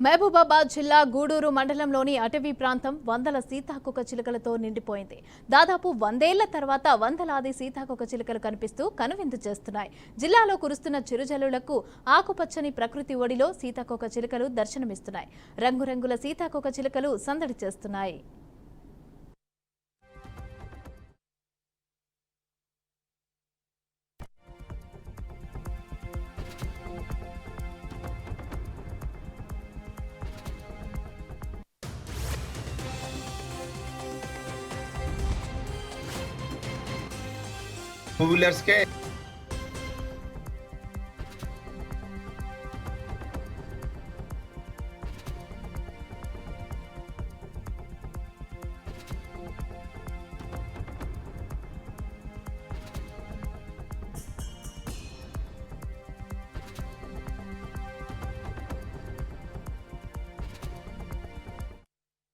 మహబూబాబాద్ జిల్లా గూడూరు మండలంలోని అటవీ ప్రాంతం వందల సీతాకోక చిలుకలతో నిండిపోయింది. దాదాపు 100 ఏళ్ల తర్వాత వందలాది సీతాకోక చిలుకలు కనిపిస్తూ కనువిందు చేస్తున్నాయి. జిల్లాలో కురుస్తున్న చిరుజల్లులకు ఆకుపచ్చని ప్రకృతి ఒడిలో సీతాకోక చిలుకలు దర్శనమిస్తున్నాయి. రంగురంగుల సీతాకోక చిలుకలు సందడి చేస్తున్నాయి. टू व्हीलर्स के